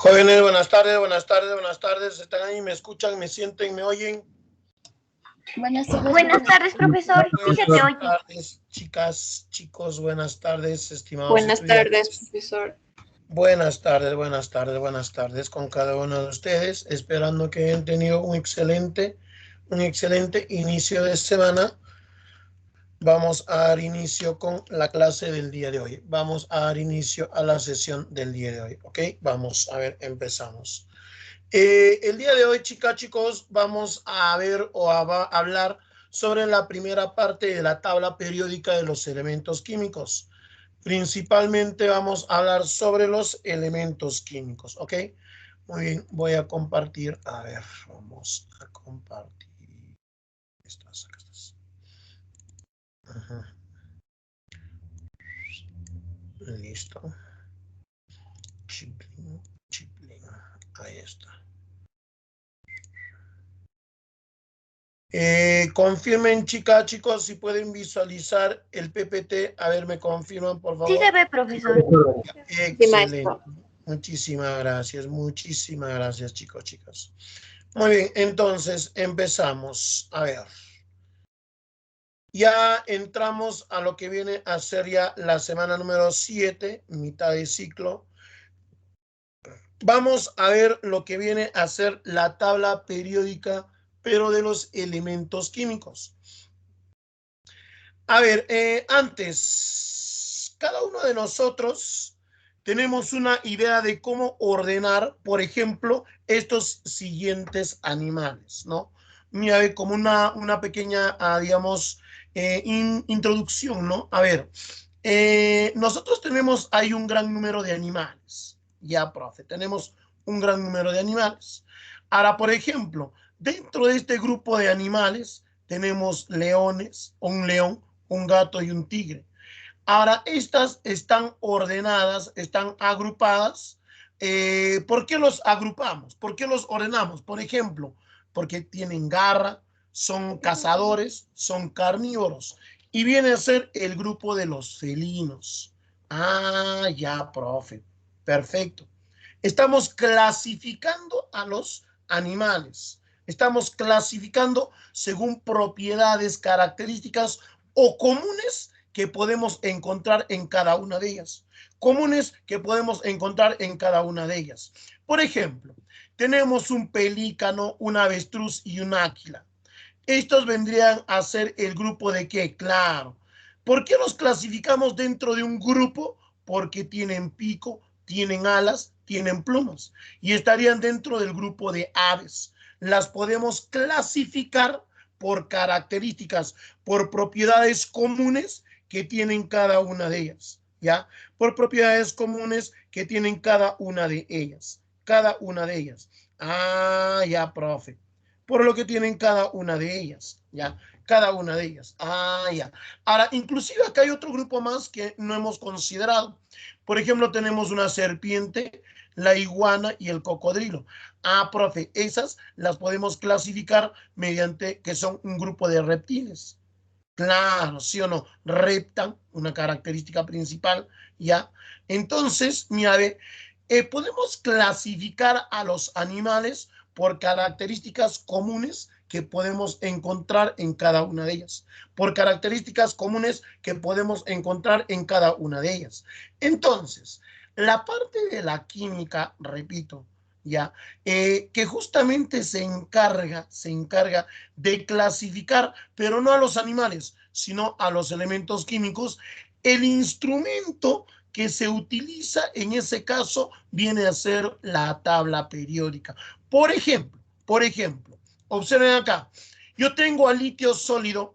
Jóvenes, buenas tardes, buenas tardes, buenas tardes. ¿Están ahí? ¿Me escuchan? ¿Me sienten? ¿Me oyen? Buenas tardes, profesor. Sí se te Buenas oye. tardes, chicas, chicos, buenas tardes, estimados Buenas tardes, estudiantes. profesor. Buenas tardes, buenas tardes, buenas tardes con cada uno de ustedes, esperando que hayan tenido un excelente inicio de semana. Vamos a dar inicio con la clase del día de hoy. Vamos a dar inicio a la sesión del día de hoy, ¿ok? Vamos a ver, empezamos. El día de hoy, chicos, vamos a ver o a hablar sobre la primera parte de la tabla periódica de los elementos químicos. Principalmente vamos a hablar sobre los elementos químicos, ¿ok? Muy bien, voy a compartir. A ver, vamos a compartir. Acá estás. Ajá. Listo. Chiplin. Ahí está. Confirmen, chicos, si pueden visualizar el PPT. A ver, me confirman, por favor. Sí se ve, profesor. Excelente. Muchísimas gracias, chicos. Muy bien, entonces empezamos. A ver. Ya entramos a lo que viene a ser ya la semana número 7, mitad de ciclo. Vamos a ver lo que viene a ser la tabla periódica, pero de los elementos químicos. A ver, antes, cada uno de nosotros tenemos una idea de cómo ordenar, por ejemplo, estos siguientes animales, ¿no? Mira, como una pequeña, digamos, introducción, ¿no? A ver, nosotros tenemos, hay un gran número de animales. Ya, profe, tenemos un gran número de animales. Ahora, por ejemplo, dentro de este grupo de animales tenemos leones, un león, un gato y un tigre. Ahora, estas están ordenadas, están agrupadas. ¿Por qué los agrupamos? ¿Por qué los ordenamos? Por ejemplo, porque tienen garra, son cazadores, son carnívoros. Y viene a ser el grupo de los felinos. Ah, ya, profe. Perfecto. Estamos clasificando a los animales. Estamos clasificando según propiedades, características o comunes que podemos encontrar en cada una de ellas. Comunes que podemos encontrar en cada una de ellas. Por ejemplo, tenemos un pelícano, un avestruz y un águila. Estos vendrían a ser el grupo de qué, claro. ¿Por qué los clasificamos dentro de un grupo? Porque tienen pico, tienen alas, tienen plumas y estarían dentro del grupo de aves. Las podemos clasificar por características, por propiedades comunes que tienen cada una de ellas, ¿ya? Por propiedades comunes que tienen cada una de ellas, cada una de ellas. Ah, ya, profe. Por lo que tienen cada una de ellas, ¿ya? Cada una de ellas. Ah, ya. Ahora, inclusive acá hay otro grupo más que no hemos considerado. Por ejemplo, tenemos una serpiente, la iguana y el cocodrilo. Ah, profe, esas las podemos clasificar mediante que son un grupo de reptiles. Claro, ¿sí o no? Reptan, una característica principal, ¿ya? Entonces, mira, podemos clasificar a los animales por características comunes que podemos encontrar en cada una de ellas, por características comunes que podemos encontrar en cada una de ellas. Entonces, la parte de la química, repito, ya, que justamente se encarga de clasificar, pero no a los animales, sino a los elementos químicos, el instrumento que se utiliza en ese caso viene a ser la tabla periódica. Por ejemplo, observen acá, yo tengo al litio sólido,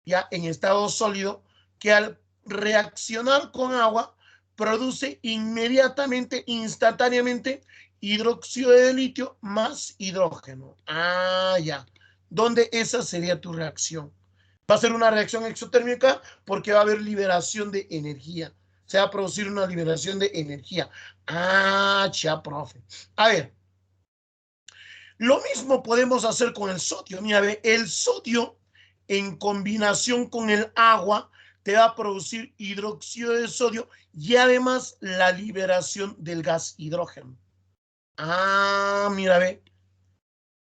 ya en estado sólido, que al reaccionar con agua produce inmediatamente, instantáneamente, hidróxido de litio más hidrógeno. Ah, ya. ¿Dónde esa sería tu reacción? Va a ser una reacción exotérmica porque va a haber liberación de energía. Se va a producir una liberación de energía. Ah, ya, profe. A ver, lo mismo podemos hacer con el sodio. Mira, el sodio en combinación con el agua te va a producir hidróxido de sodio y además la liberación del gas hidrógeno. Ah, mira, ve.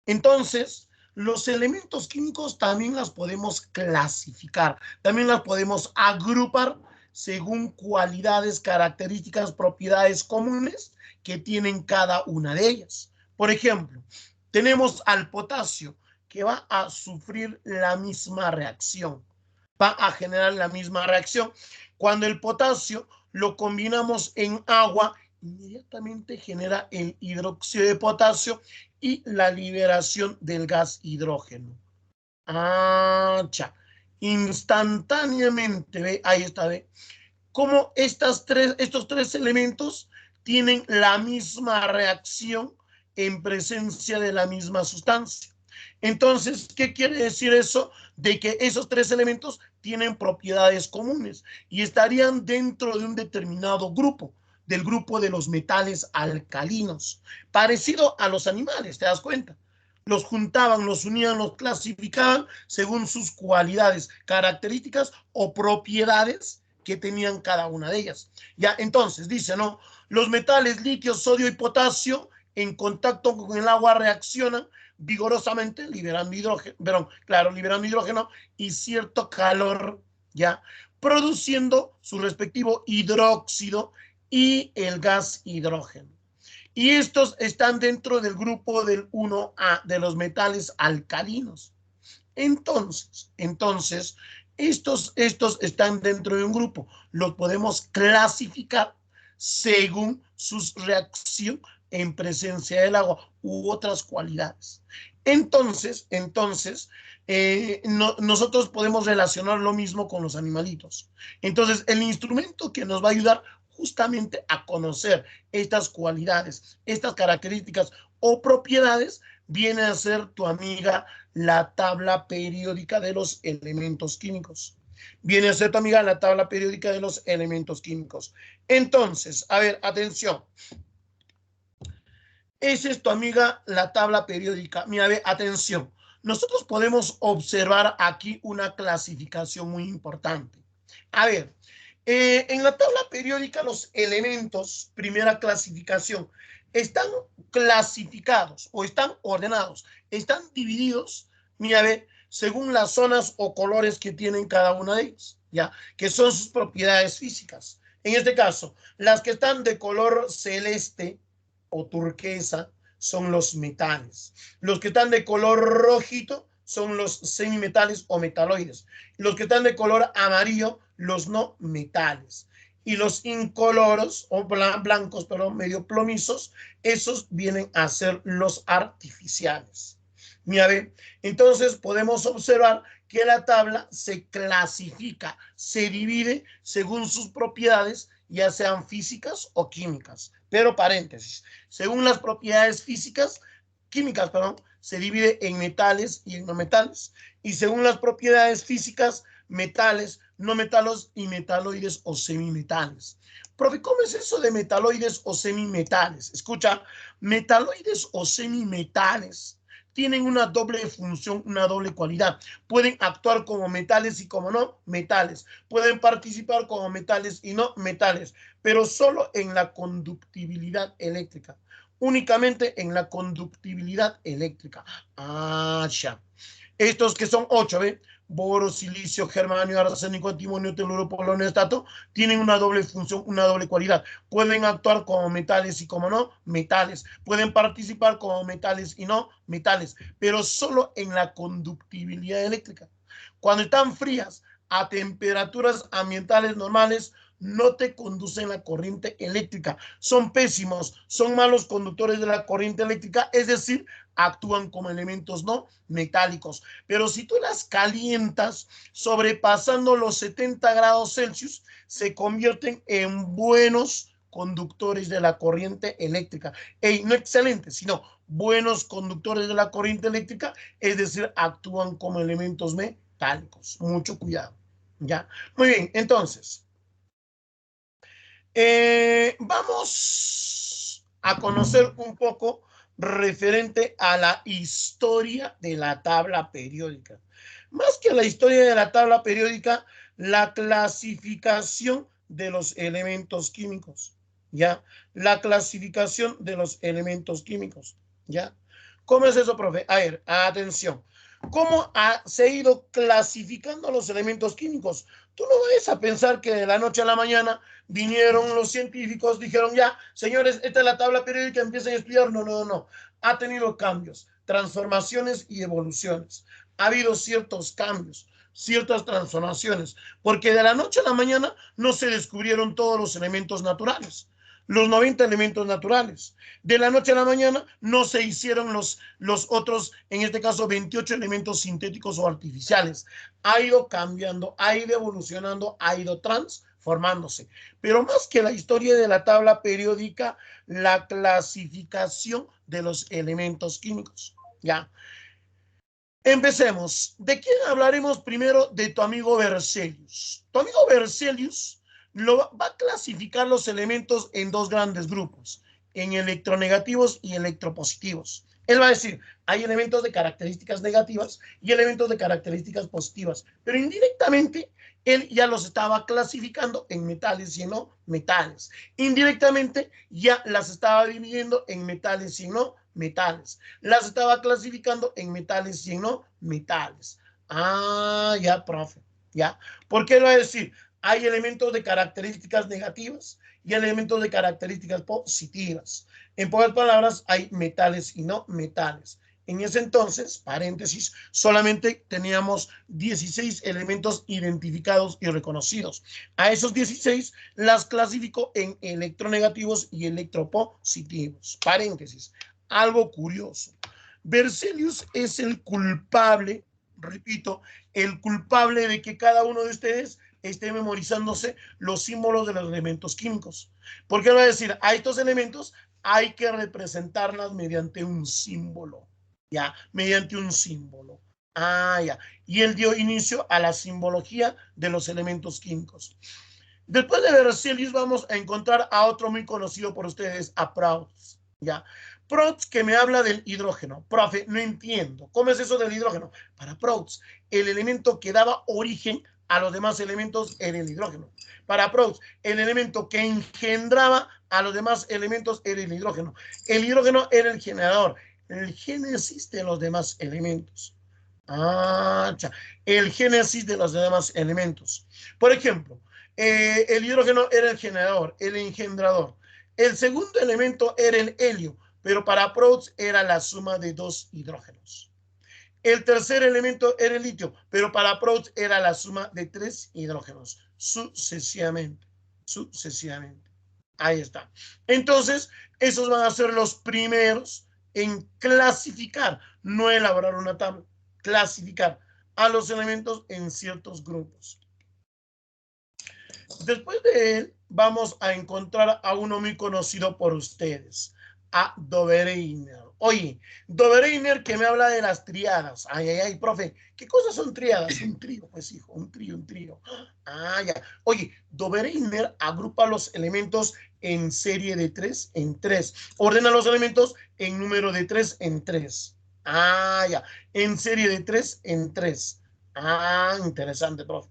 Entonces, los elementos químicos también las podemos clasificar, también las podemos agrupar según cualidades, características, propiedades comunes que tienen cada una de ellas. Por ejemplo, tenemos al potasio que va a sufrir la misma reacción, va a generar la misma reacción. Cuando el potasio lo combinamos en agua, inmediatamente genera el hidróxido de potasio y la liberación del gas hidrógeno. Ah, cha. Instantáneamente, ¿ve? Ahí está, ¿ve? Como estos tres elementos tienen la misma reacción en presencia de la misma sustancia. Entonces, ¿qué quiere decir eso? De que esos tres elementos tienen propiedades comunes y estarían dentro de un determinado grupo, del grupo de los metales alcalinos, parecido a los animales, ¿te das cuenta? Los juntaban, los unían, los clasificaban según sus cualidades, características o propiedades que tenían cada una de ellas. Ya, entonces dice, ¿no? Los metales litio, sodio y potasio en contacto con el agua reaccionan vigorosamente, liberando hidrógeno, pero, claro, liberando hidrógeno y cierto calor, ya, produciendo su respectivo hidróxido y el gas hidrógeno. Y estos están dentro del grupo del 1A, de los metales alcalinos. Entonces, estos están dentro de un grupo. Los podemos clasificar según su reacción en presencia del agua u otras cualidades. Nosotros podemos relacionar lo mismo con los animalitos. Entonces, el instrumento que nos va a ayudar justamente a conocer estas cualidades, estas características o propiedades, viene a ser tu amiga la tabla periódica de los elementos químicos. Viene a ser tu amiga la tabla periódica de los elementos químicos. Entonces, a ver, atención. Esa es tu amiga la tabla periódica. Mira, ve, atención. Nosotros podemos observar aquí una clasificación muy importante. A ver, en la tabla periódica los elementos, primera clasificación, están clasificados o están ordenados, están divididos, mira, ve, según las zonas o colores que tienen cada una de ellas, ya, que son sus propiedades físicas. En este caso, las que están de color celeste o turquesa son los metales. Los que están de color rojito son los semimetales o metaloides. Los que están de color amarillo, los no metales. Y los incoloros o blancos, pero medio plomizos, esos vienen a ser los artificiales. Mira, ve, entonces podemos observar que la tabla se clasifica, se divide según sus propiedades, ya sean físicas o químicas. Pero paréntesis, según las propiedades físicas, químicas, perdón, se divide en metales y en no metales. Y según las propiedades físicas, metales, no metalos y metaloides o semimetales. Profe, ¿cómo es eso de metaloides o semimetales? Escucha, metaloides o semimetales tienen una doble función, una doble cualidad. Pueden actuar como metales y como no metales. Pueden participar como metales y no metales, pero solo en la conductibilidad eléctrica. Únicamente en la conductibilidad eléctrica. Ah, ya. Estos que son 8, ¿ve? Boro, silicio, germanio, arsénico, antimonio, teluro, polonio, estato, tienen una doble función, una doble cualidad. Pueden actuar como metales y como no, metales. Pueden participar como metales y no, metales, pero solo en la conductibilidad eléctrica. Cuando están frías a temperaturas ambientales normales, no te conducen la corriente eléctrica. Son pésimos, son malos conductores de la corriente eléctrica, es decir, actúan como elementos no metálicos. Pero si tú las calientas, sobrepasando los 70 grados Celsius, se convierten en buenos conductores de la corriente eléctrica. No excelentes, sino buenos conductores de la corriente eléctrica, es decir, actúan como elementos metálicos. Mucho cuidado. ¿Ya? Muy bien, entonces, vamos a conocer un poco referente a la historia de la tabla periódica. Más que la historia de la tabla periódica, la clasificación de los elementos químicos. ¿ya? La clasificación de los elementos químicos, ¿ya? ¿Cómo es eso, profe? A ver, atención. ¿Cómo se ha ido clasificando los elementos químicos? Tú no vayas a pensar que de la noche a la mañana vinieron los científicos, dijeron ya, señores, esta es la tabla periódica, empiecen a estudiar. No, no, no. Ha tenido cambios, transformaciones y evoluciones. Ha habido ciertos cambios, ciertas transformaciones, porque de la noche a la mañana no se descubrieron todos los elementos naturales, los 90 elementos naturales. De la noche a la mañana no se hicieron los otros, en este caso, 28 elementos sintéticos o artificiales. Ha ido cambiando, ha ido evolucionando, ha ido transformándose. Pero más que la historia de la tabla periódica, la clasificación de los elementos químicos. Ya. Empecemos. ¿De quién hablaremos primero? De tu amigo Berzelius. Tu amigo Berzelius va a clasificar los elementos en dos grandes grupos, en electronegativos y electropositivos. Él va a decir, hay elementos de características negativas y elementos de características positivas, pero indirectamente él ya los estaba clasificando en metales y en no metales. Indirectamente ya las estaba dividiendo en metales y en no metales. Las estaba clasificando en metales y en no metales. Ah, ya, profe, ya. ¿Por qué él va a decir? Hay elementos de características negativas y elementos de características positivas. En pocas palabras, hay metales y no metales. En ese entonces, paréntesis, solamente teníamos 16 elementos identificados y reconocidos. A esos 16 las clasificó en electronegativos y electropositivos. Paréntesis. Algo curioso. Berzelius es el culpable, repito, el culpable de que cada uno de ustedes esté memorizándose los símbolos de los elementos químicos. Porque va a decir, a estos elementos hay que representarlas mediante un símbolo, ¿ya? Mediante un símbolo. Ah, ya. Y él dio inicio a la simbología de los elementos químicos. Después de Berzelius vamos a encontrar a otro muy conocido por ustedes, a Proust, ¿ya? Proust que me habla del hidrógeno. Profe, no entiendo. ¿Cómo es eso del hidrógeno? Para Proust, el elemento que daba origen a los demás elementos era el hidrógeno. Para Proust, el elemento que engendraba a los demás elementos era el hidrógeno. El hidrógeno era el generador, el génesis de los demás elementos. Ah, el génesis de los demás elementos. Por ejemplo, el hidrógeno era el generador, el engendrador. El segundo elemento era el helio, pero para Proust era la suma de dos hidrógenos. El tercer elemento era el litio, pero para Proust era la suma de tres hidrógenos, sucesivamente, sucesivamente. Ahí está. Entonces, esos van a ser los primeros en clasificar, no elaborar una tabla, clasificar a los elementos en ciertos grupos. Después de él, vamos a encontrar a uno muy conocido por ustedes, a Dobereiner. Oye, Dobereiner que me habla de las triadas. Ay, ay, ay, profe, ¿qué cosas son triadas? Un trío, pues, hijo, un trío, un trío. Ah, ya. Oye, Dobereiner agrupa los elementos en serie de 3 en 3. Ordena los elementos en número de 3 en 3. Ah, ya. En serie de 3 en 3. Ah, interesante, profe.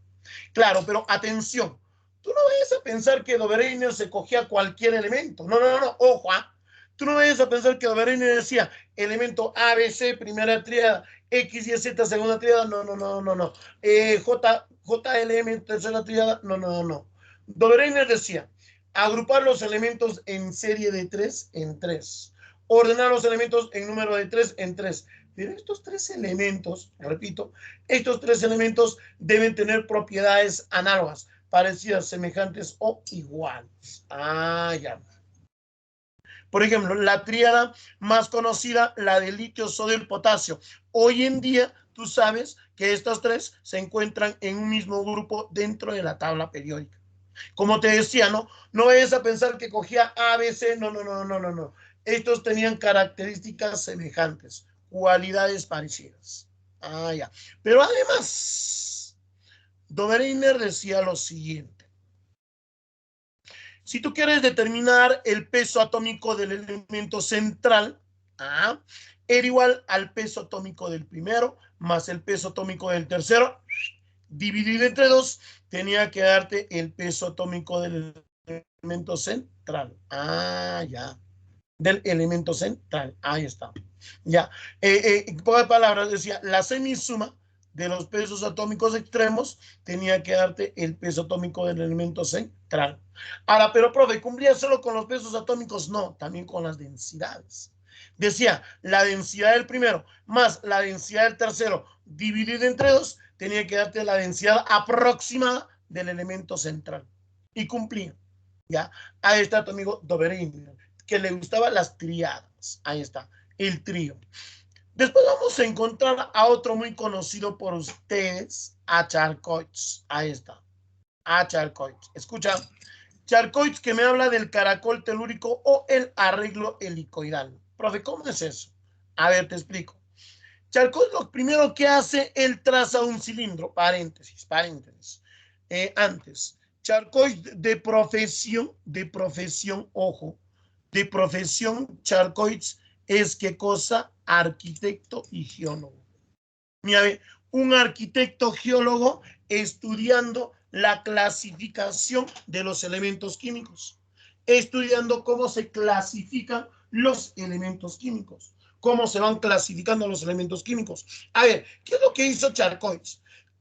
Claro, pero atención. Tú no vayas a pensar que Dobereiner se cogía cualquier elemento. No, no, no, no. Ojo, ¿ah? Tú no vayas a pensar que Dobereiner decía elemento A, B, C, primera tríada, X, Y, Z, segunda tríada. No, no, no, no, no. J, L, M, tercera tríada. No, no, no. Dobereiner decía agrupar los elementos en serie de 3 en 3. Ordenar los elementos en número de 3 en 3. Pero estos tres elementos, repito, estos tres elementos deben tener propiedades análogas, parecidas, semejantes o iguales. Ah, ya. Por ejemplo, la tríada más conocida, la de litio, sodio y potasio. Hoy en día, tú sabes que estos tres se encuentran en un mismo grupo dentro de la tabla periódica. Como te decía, no vayas a pensar que cogía A, B, C. No, no, no, no, no, no. Estos tenían características semejantes, cualidades parecidas. Ah, ya. Pero además, Dobereiner decía lo siguiente. Si tú quieres determinar el peso atómico del elemento central, era igual al peso atómico del primero más el peso atómico del tercero, dividido entre 2, tenía que darte el peso atómico del elemento central. Ah, ya. Del elemento central. Ahí está. Ya. En pocas palabras, decía, la semisuma de los pesos atómicos extremos tenía que darte el peso atómico del elemento central. Ahora, pero profe, ¿cumplía solo con los pesos atómicos? No, también con las densidades. Decía, la densidad del primero más la densidad del tercero dividida entre dos tenía que darte la densidad aproximada del elemento central. Y cumplía. Ya, ahí está tu amigo Doberin, que le gustaban las triadas. Ahí está, el trío. Después vamos a encontrar a otro muy conocido por ustedes, a Charcot. Ahí está, a Charcot. Escucha, Charcot que me habla del caracol telúrico o el arreglo helicoidal. Profe, ¿cómo es eso? A ver, te explico. Charcot lo primero que hace, él traza un cilindro, paréntesis. Antes, Charcot de profesión, ojo, de profesión, Charcot es qué cosa, arquitecto y geólogo. Mira, un arquitecto geólogo estudiando la clasificación de los elementos químicos, estudiando cómo se clasifican los elementos químicos, cómo se van clasificando los elementos químicos. A ver, ¿qué es lo que hizo Charcot?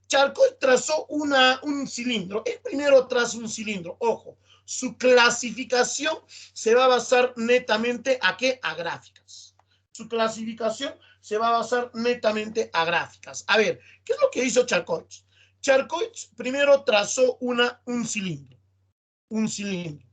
Charcot trazó un cilindro. El primero traza un cilindro. Ojo, su clasificación se va a basar netamente ¿a qué? A gráficas. Su clasificación se va a basar netamente a gráficas. A ver, ¿qué es lo que hizo Charcot? Charcot primero trazó un cilindro. Un cilindro.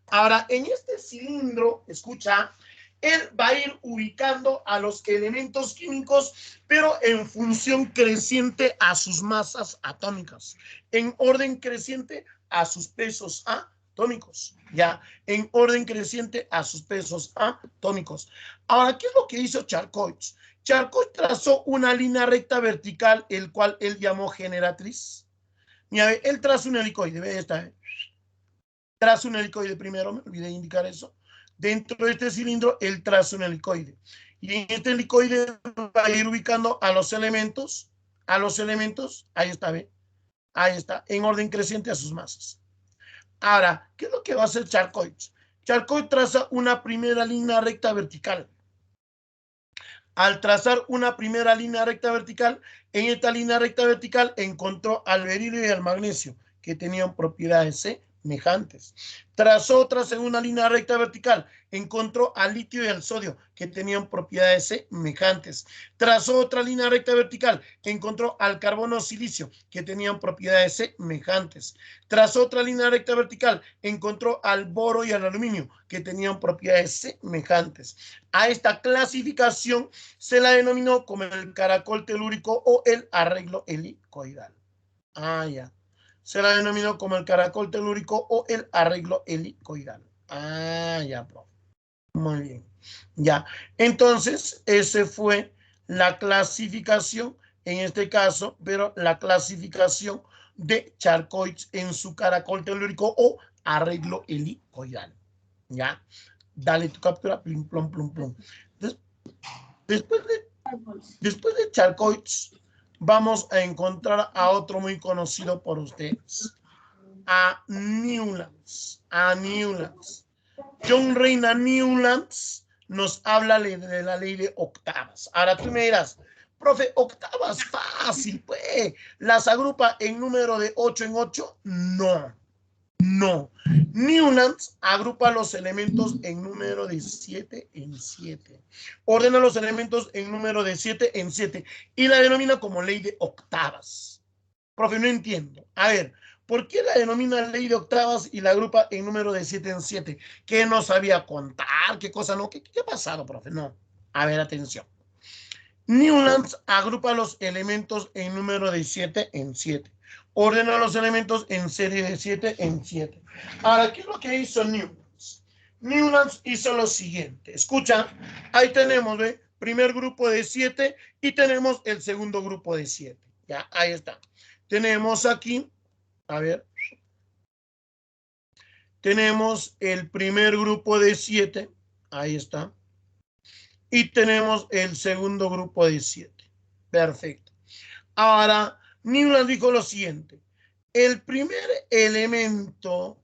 Ahora, en este cilindro, escucha, él va a ir ubicando a los elementos químicos, pero en función creciente a sus masas atómicas, en orden creciente a sus pesos atómicos, ya, en orden creciente a sus pesos atómicos. Ahora, ¿qué es lo que hizo Charcot? Charcot trazó una línea recta vertical, el cual él llamó generatriz. Mira, él trazó un helicoide, ve esta, traza un helicoide primero, me olvidé indicar eso. Dentro de este cilindro, él traza un helicoide. Y en este helicoide va a ir ubicando a los elementos, ahí está, ¿ve? Ahí está, en orden creciente a sus masas. Ahora, ¿qué es lo que va a hacer Charcot? Charcot traza una primera línea recta vertical. Al trazar una primera línea recta vertical, en esta línea recta vertical encontró al berilio y al magnesio, que tenían propiedades semejantes. Trazó otra segunda línea recta vertical, encontró al litio y al sodio, que tenían propiedades semejantes. Trazó otra línea recta vertical, encontró al carbono silicio, que tenían propiedades semejantes. Trazó otra línea recta vertical, encontró al boro y al aluminio, que tenían propiedades semejantes. A esta clasificación se la denominó como el caracol telúrico o el arreglo helicoidal. Ah, ya. Se la denominó como el caracol telúrico o el arreglo helicoidal. Ah, ya, profe. Muy bien. Ya. Entonces, ese fue la clasificación, en este caso, pero la clasificación de Charcot en su caracol telúrico o arreglo helicoidal. Ya. Dale tu captura, plum, plum, plum, plum. Después de Charcot, vamos a encontrar a otro muy conocido por ustedes, a Newlands. John Reina Newlands nos habla de la ley de octavas. Ahora tú me dirás, profe, octavas fácil, pues, ¿las agrupa en número de 8 en 8? No. No. Newlands agrupa los elementos en número de 7 en 7. Ordena los elementos en número de 7 en 7 y la denomina como ley de octavas. Profe, no entiendo. A ver, ¿por qué la denomina ley de octavas y la agrupa en número de 7 en 7? ¿Qué no sabía contar? ¿Qué cosa no? ¿Qué ha pasado, profe? No. A ver, atención. Newlands agrupa los elementos en número de 7 en 7. Ordena los elementos en serie de 7 en 7. Ahora, ¿qué es lo que hizo Newlands? Newlands hizo lo siguiente. Escucha, ahí tenemos, ¿ve? Primer grupo de 7 y tenemos el segundo grupo de 7. Ya, ahí está. Tenemos aquí, a ver, tenemos el primer grupo de 7. Ahí está. Y tenemos el segundo grupo de 7. Perfecto. Ahora, Newland dijo lo siguiente. El primer elemento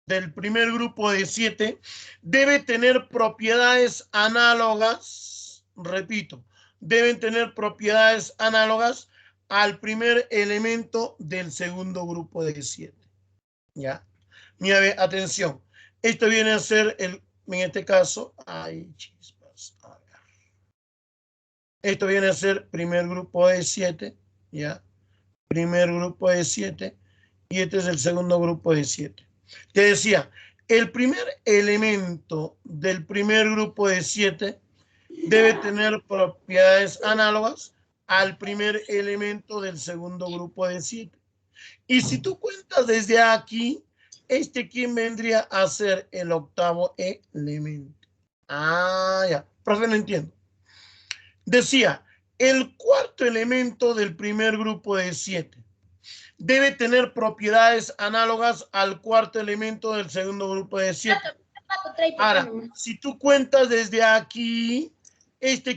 del primer grupo de 7 debe tener propiedades análogas, repito, deben tener propiedades análogas al primer elemento del segundo grupo de 7. ¿Ya? Mira, atención, esto viene a ser en este caso, ay, chispas, a ver. Esto viene a ser primer grupo de 7, ¿ya? Primer grupo de 7, y este es el segundo grupo de 7. Te decía, el primer elemento del primer grupo de 7 debe tener propiedades análogas al primer elemento del segundo grupo de 7. Y si tú cuentas desde aquí, ¿quién vendría a ser el octavo elemento? Ah, ya. Profe, no entiendo. Decía, el cuarto elemento del primer grupo de 7 debe tener propiedades análogas al cuarto elemento del segundo grupo de 7. Ahora, si tú cuentas desde aquí,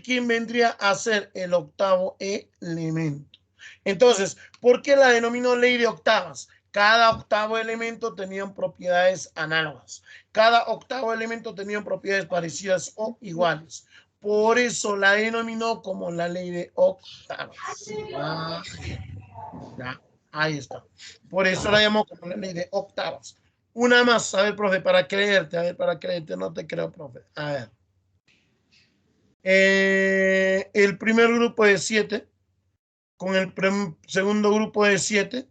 ¿quién vendría a ser el octavo elemento? Entonces, ¿por qué la denominó ley de octavas? Cada octavo elemento tenía propiedades análogas. Cada octavo elemento tenía propiedades parecidas o iguales. Por eso la denominó como la ley de octavas. Ah, ya, ahí está. Por eso la llamó como la ley de octavas. Una más, a ver, profe, para creerte, no te creo, profe. A ver. El primer grupo de 7 con el segundo grupo de 7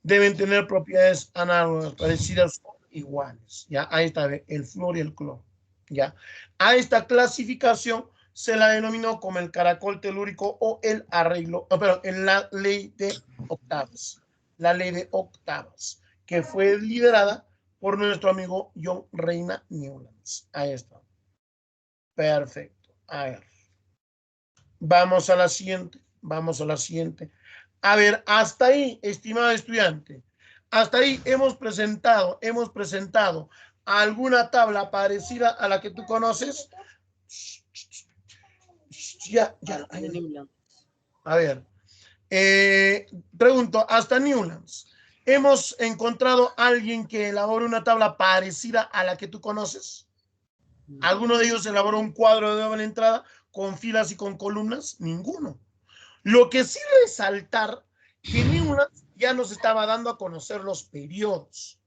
deben tener propiedades análogas, parecidas o iguales. Ya, ahí está, el flúor y el cloro. Ya, a esta clasificación se la denominó como el caracol telúrico o el arreglo, perdón, en la ley de octavas. La ley de octavas, que fue liderada por nuestro amigo John Reina Newlands. Ahí está. Perfecto. A ver. Vamos a la siguiente. Vamos a la siguiente. A ver, hasta ahí, estimado estudiante. Hasta ahí hemos presentado alguna tabla parecida a la que tú conoces. Ya. A ver. Pregunto, hasta Newlands, ¿hemos encontrado a alguien que elabore una tabla parecida a la que tú conoces? ¿Alguno de ellos elaboró un cuadro de doble entrada con filas y con columnas? Ninguno. Lo que sí resaltar que Newlands ya nos estaba dando a conocer los periodos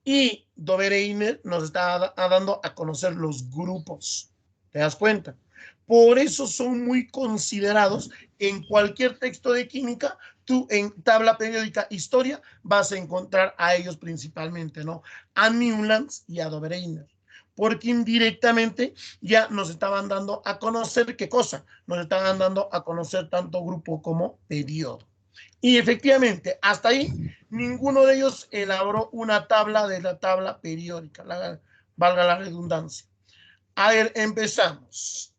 y Dobereiner nos estaba dando a conocer los grupos. ¿Te das cuenta? Por eso son muy considerados en cualquier texto de química. Tú en tabla periódica historia vas a encontrar a ellos principalmente, ¿no? A Newlands y a Dobereiner. Porque indirectamente ya nos estaban dando a conocer qué cosa, nos estaban dando a conocer tanto grupo como periodo. Y efectivamente, hasta ahí, ninguno de ellos elaboró una tabla de la tabla periódica, valga la redundancia. A ver, empezamos.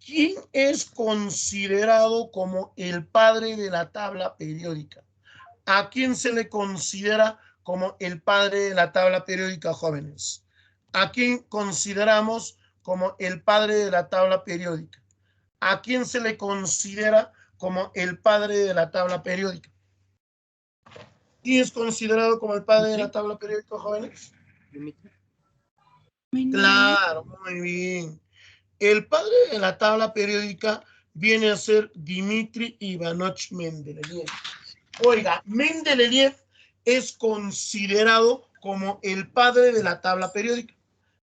¿Quién es considerado como el padre de la tabla periódica? ¿A quién se le considera como el padre de la tabla periódica, jóvenes? ¿A quién consideramos como el padre de la tabla periódica? ¿A quién se le considera como el padre de la tabla periódica? ¿Quién es considerado como el padre de la tabla periódica, jóvenes? Claro, muy bien. El padre de la tabla periódica viene a ser Dmitri Ivanovich Mendeleev. Oiga, Mendeleev es considerado como el padre de la tabla periódica.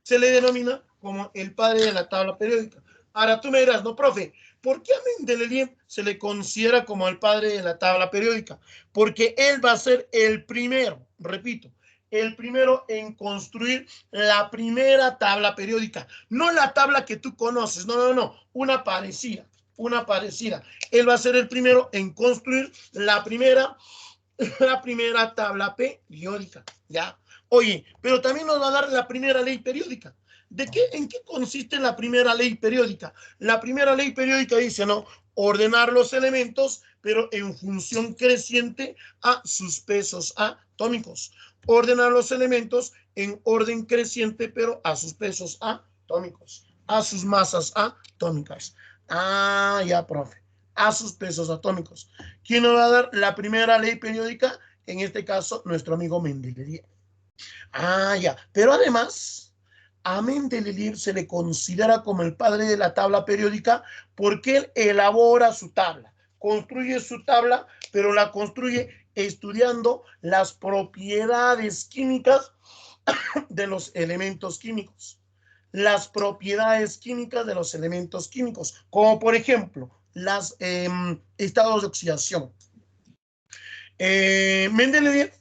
Se le denomina como el padre de la tabla periódica. Ahora tú me dirás, no, profe, ¿por qué a Mendeleev se le considera como el padre de la tabla periódica? Porque él va a ser el primero, repito, el primero en construir la primera tabla periódica. No la tabla que tú conoces, no, una parecida. Él va a ser el primero en construir la primera tabla periódica, ¿ya? Oye, pero también nos va a dar la primera ley periódica. ¿En qué consiste la primera ley periódica? La primera ley periódica dice, ¿no? Ordenar los elementos, pero en función creciente a sus pesos atómicos. Ordenar los elementos en orden creciente, pero a sus pesos atómicos, a sus masas atómicas. Ah, ya, profe. A sus pesos atómicos. ¿Quién nos va a dar la primera ley periódica? En este caso, nuestro amigo Mendeleev. Ah, ya. Pero además, a Mendeleev se le considera como el padre de la tabla periódica porque él elabora su tabla, construye su tabla, pero la construye estudiando las propiedades químicas de los elementos químicos. Las propiedades químicas de los elementos químicos, como por ejemplo, los estados de oxidación. Mendeleev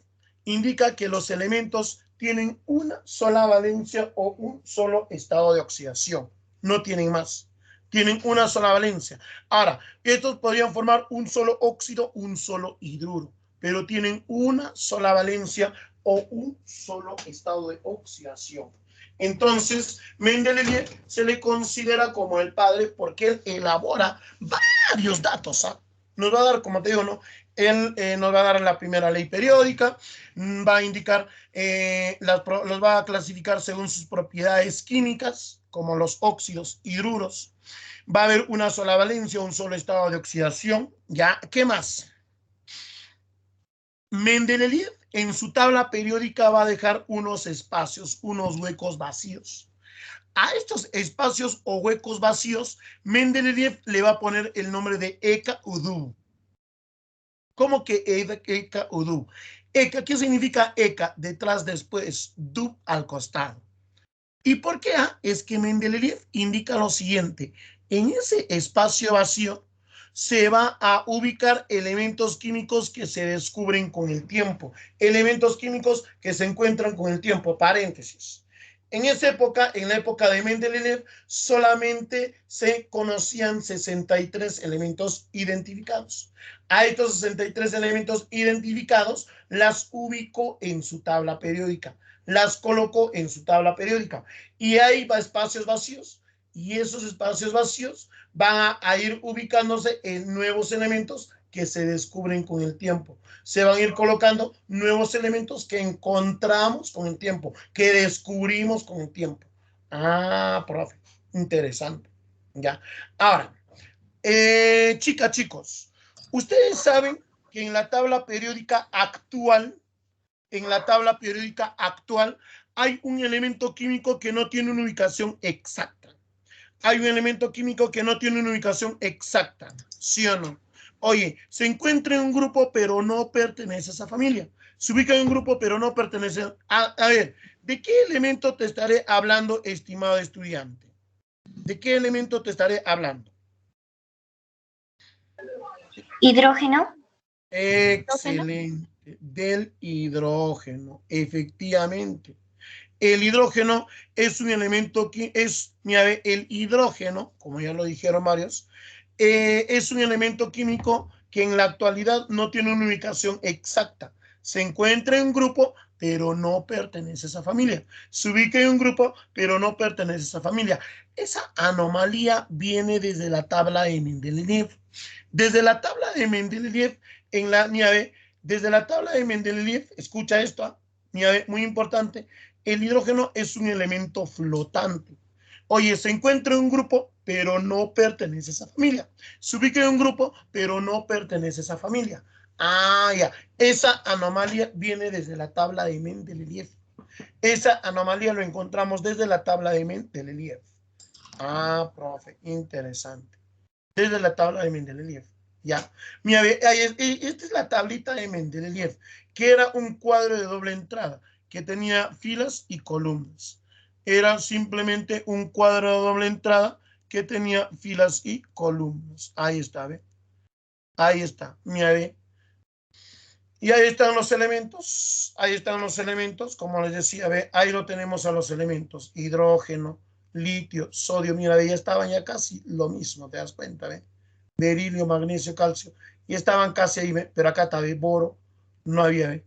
indica que los elementos tienen una sola valencia o un solo estado de oxidación. No tienen más. Tienen una sola valencia. Ahora, estos podrían formar un solo óxido, un solo hidruro, pero tienen una sola valencia o un solo estado de oxidación. Entonces, Mendeleev se le considera como el padre porque él elabora varios datos. ¿Ah? Nos va a dar, como te digo, ¿no? Él nos va a dar la primera ley periódica, va a indicar, los va a clasificar según sus propiedades químicas, como los óxidos, hidruros. Va a haber una sola valencia, un solo estado de oxidación. ¿Ya? ¿Qué más? Mendeleev en su tabla periódica va a dejar unos espacios, unos huecos vacíos. A estos espacios o huecos vacíos, Mendeleev le va a poner el nombre de Eka Udu. ¿Cómo que Eka Udu? Eka, ¿qué significa Eka? Detrás, después, Dub al costado. ¿Y por qué A? Es que Mendeleev indica lo siguiente. En ese espacio vacío se va a ubicar elementos químicos que se descubren con el tiempo. Elementos químicos que se encuentran con el tiempo. Paréntesis. En esa época, en la época de Mendeleev, solamente se conocían 63 elementos identificados. A estos 63 elementos identificados las ubicó en su tabla periódica, las colocó en su tabla periódica. Y hay espacios vacíos, y esos espacios vacíos van a ir ubicándose en nuevos elementos que se descubren con el tiempo. Se van a ir colocando nuevos elementos que encontramos con el tiempo, que descubrimos con el tiempo. Ah, profe, interesante. Ya. Ahora, chicos, ustedes saben que en la tabla periódica actual, hay un elemento químico que no tiene una ubicación exacta. Hay un elemento químico que no tiene una ubicación exacta, ¿sí o no? Oye, se encuentra en un grupo, pero no pertenece a esa familia. Se ubica en un grupo, pero no pertenece a ver, ¿de qué elemento te estaré hablando, estimado estudiante? ¿De qué elemento te estaré hablando? Hidrógeno. Excelente. Del hidrógeno, efectivamente. El hidrógeno es un elemento que el hidrógeno, como ya lo dijeron varios, es un elemento químico que en la actualidad no tiene una ubicación exacta. Se encuentra en un grupo, pero no pertenece a esa familia. Se ubica en un grupo, pero no pertenece a esa familia. Esa anomalía viene desde la tabla de Mendeleev. Desde la tabla de Mendeleev, en la nieve, desde la tabla de Mendeleev, escucha esto, nieve, muy importante, el hidrógeno es un elemento flotante. Oye, se encuentra en un grupo, pero no pertenece a esa familia. Se ubica en un grupo, pero no pertenece a esa familia. Ah, ya. Esa anomalía viene desde la tabla de Mendeleev. Esa anomalía lo encontramos desde la tabla de Mendeleev. Ah, profe, interesante. Desde la tabla de Mendeleev. Ya. Mira, esta es la tablita de Mendeleev, que era un cuadro de doble entrada, que tenía filas y columnas. Era simplemente un cuadro de doble entrada que tenía filas y columnas. Ahí está, ¿ve? Ahí está. Mira, ve. Y ahí están los elementos, como les decía, ve, ahí lo tenemos a los elementos, hidrógeno, litio, sodio, mira, ya estaban ya casi lo mismo, te das cuenta, ve, berilio, magnesio, calcio, y estaban casi ahí, ve, pero acá está, ve, boro, no había, ve.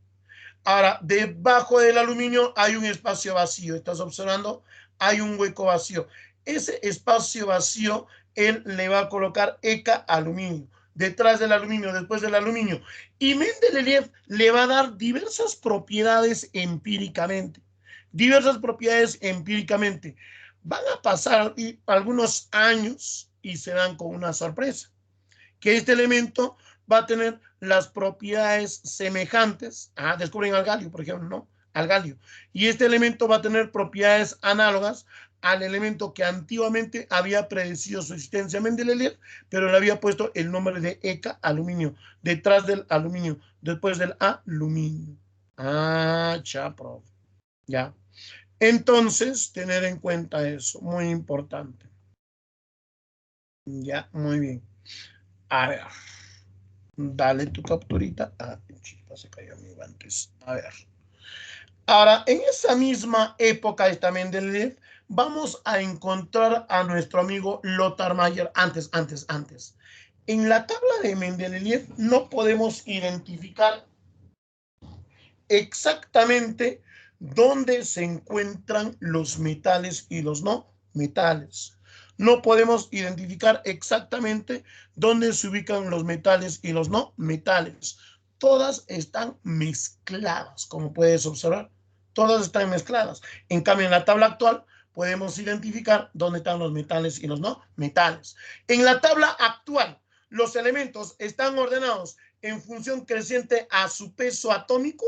Ahora, debajo del aluminio hay un espacio vacío, estás observando, hay un hueco vacío. Ese espacio vacío, él le va a colocar ECA aluminio, detrás del aluminio, después del aluminio. Y Mendeleev le va a dar diversas propiedades empíricamente. Diversas propiedades empíricamente. Van a pasar algunos años y se dan con una sorpresa que este elemento va a tener las propiedades semejantes. Descubren al galio, por ejemplo, ¿no? al galio. Y este elemento va a tener propiedades análogas al elemento que antiguamente había predecido su existencia Mendeleev, pero le había puesto el nombre de ECA, aluminio, detrás del aluminio, después del aluminio. Ah, ya, profe. Ya. Entonces, tener en cuenta eso, muy importante. Ya, muy bien. A ver, dale tu capturita. Ah, chiquita, se cayó mi guantes. A ver. Ahora, en esa misma época de Mendeleev, vamos a encontrar a nuestro amigo Lothar Mayer antes. En la tabla de Mendeleev no podemos identificar exactamente dónde se encuentran los metales y los no metales. No podemos identificar exactamente dónde se ubican los metales y los no metales. Todas están mezcladas, como puedes observar. Todas están mezcladas. En cambio, en la tabla actual podemos identificar dónde están los metales y los no metales. En la tabla actual, los elementos están ordenados en función creciente a su peso atómico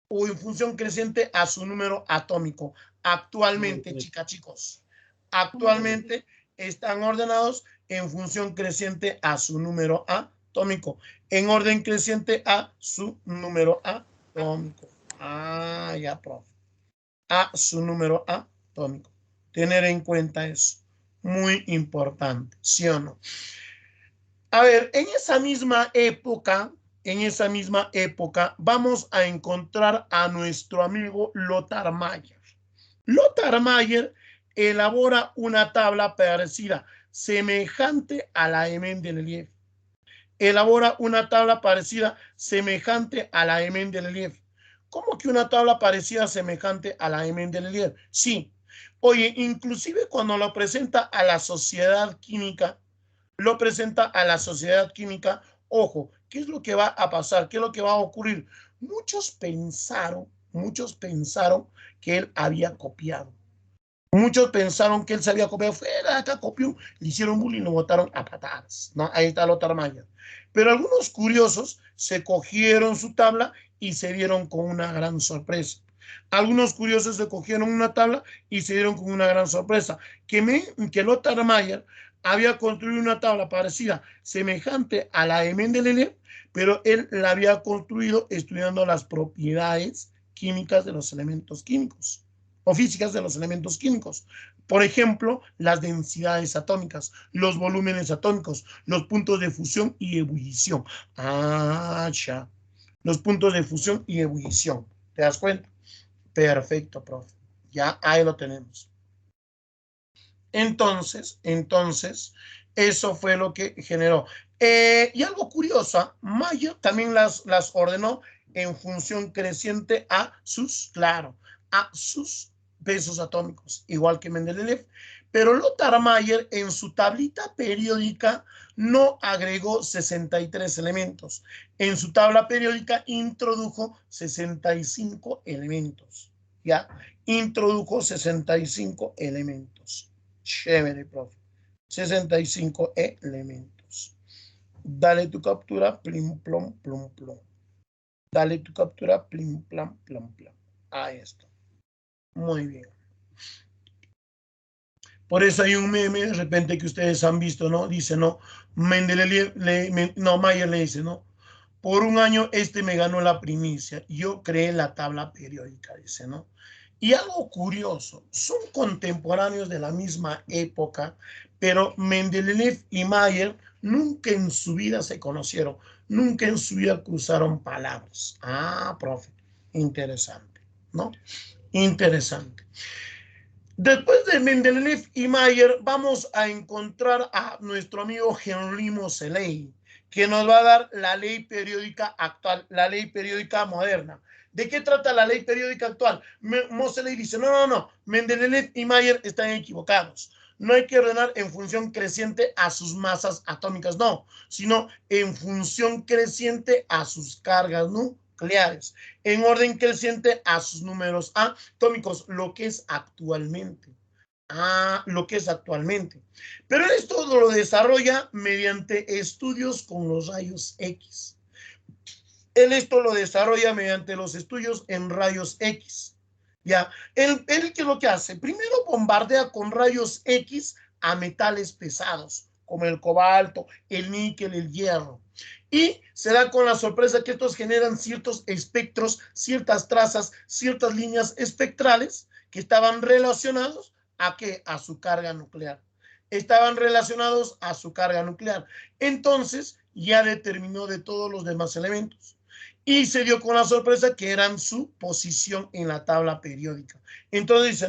o en función creciente a su número atómico. Actualmente, chicos, actualmente están ordenados en función creciente a su número atómico, en orden creciente a su número atómico. Ah, ya, profe. A su número atómico. Tener en cuenta eso. Muy importante, ¿sí o no? A ver, en esa misma época, vamos a encontrar a nuestro amigo Lothar Mayer. Lothar Mayer elabora una tabla parecida, semejante a la de Mendeleev. Elabora una tabla parecida, semejante a la de Mendeleev. ¿Cómo que una tabla parecida, semejante a la de Mendeleev? Sí. Oye, inclusive cuando lo presenta a la sociedad química, ojo, ¿qué es lo que va a pasar? ¿Qué es lo que va a ocurrir? Muchos pensaron que él había copiado. Muchos pensaron que él se había copiado. Fuera, acá copió, le hicieron bullying y lo botaron a patadas, ¿no? Ahí está Lothar Mayer. Pero algunos curiosos se cogieron su tabla y se dieron con una gran sorpresa. Algunos curiosos se cogieron una tabla y se dieron con una gran sorpresa. Que Lothar Mayer había construido una tabla parecida, semejante a la de Mendeleev, pero él la había construido estudiando las propiedades químicas de los elementos químicos o físicas de los elementos químicos. Por ejemplo, las densidades atómicas, los volúmenes atómicos, los puntos de fusión y ebullición. Ah, ya. Los puntos de fusión y ebullición. ¿Te das cuenta? Perfecto, profe. Ya ahí lo tenemos. Entonces, eso fue lo que generó. Y algo curioso, Mayer también las ordenó en función creciente a sus pesos atómicos, igual que Mendeleev. Pero Lothar Mayer en su tablita periódica no agregó 63 elementos. En su tabla periódica introdujo 65 elementos. ¿Ya? Introdujo 65 elementos. Chévere, profe. 65 elementos. Dale tu captura, plim, plom, plum, plum. Dale tu captura, plim, plam, plum, plum. Ahí está. Muy bien. Por eso hay un meme de repente que ustedes han visto, ¿no? Dice, no, Mayer le dice, no, por un año me ganó la primicia. Yo creé la tabla periódica, dice, ¿no? Y algo curioso, son contemporáneos de la misma época, pero Mendeleev y Mayer nunca en su vida se conocieron, nunca en su vida cruzaron palabras. Ah, profe, interesante, ¿no? Interesante. Después de Mendeleev y Mayer, vamos a encontrar a nuestro amigo Henri Moseley, que nos va a dar la ley periódica actual, la ley periódica moderna. ¿De qué trata la ley periódica actual? Moseley dice, no, Mendeleev y Mayer están equivocados. No hay que ordenar en función creciente a sus masas atómicas, no, sino en función creciente a sus cargas nucleares, en orden creciente a sus números atómicos, lo que es actualmente. Pero esto lo desarrolla mediante estudios con los rayos X. Él esto lo desarrolla mediante los estudios en rayos X. ¿Ya? Él ¿qué es lo que hace? Primero bombardea con rayos X a metales pesados, como el cobalto, el níquel, el hierro. Y se da con la sorpresa que estos generan ciertos espectros, ciertas trazas, ciertas líneas espectrales que estaban relacionados ¿a qué? A su carga nuclear. Estaban relacionados a su carga nuclear. Entonces, ya determinó de todos los demás elementos. Y se dio con la sorpresa que eran su posición en la tabla periódica. Entonces dice,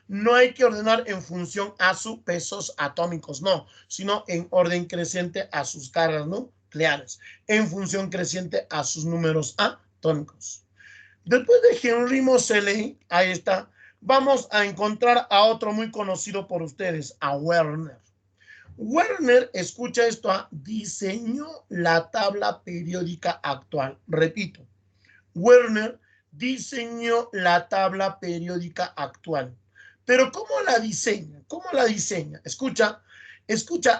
no hay que ordenar en función a sus pesos atómicos, no, sino en orden creciente a sus cargas nucleares, en función creciente a sus números atómicos. Después de Henry Moseley, ahí está, vamos a encontrar a otro muy conocido por ustedes, a Werner. Werner, escucha esto, diseñó la tabla periódica actual. Repito, Werner diseñó la tabla periódica actual. Pero ¿cómo la diseña? ¿Cómo la diseña? Escucha,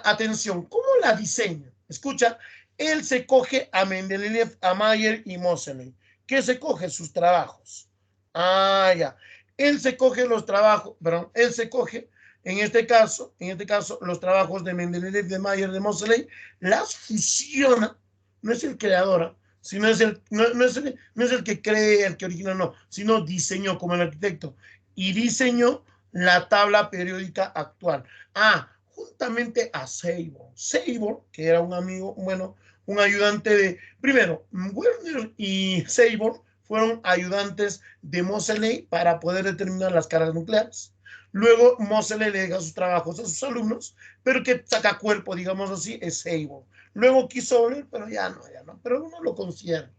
atención, ¿cómo la diseña? Escucha, él se coge a Mendeleev, a Mayer y Moseley. ¿Qué se coge? Sus trabajos. Ya. Él se coge los trabajos, él se coge en este caso, los trabajos de Mendeleev, de Mayer, de Moseley, las fusiona, no es el creador, sino es no es el que cree, el que origina, no, sino diseñó como el arquitecto, y diseñó la tabla periódica actual. Juntamente a Seibor. Seibor, que era un amigo, bueno, un ayudante de, primero, Werner y Seibor fueron ayudantes de Moseley para poder determinar las cargas nucleares. Luego Moseley le deja sus trabajos a sus alumnos, pero que saca cuerpo, digamos así, es Seibor. Luego quiso volver, pero ya no, pero uno lo considera.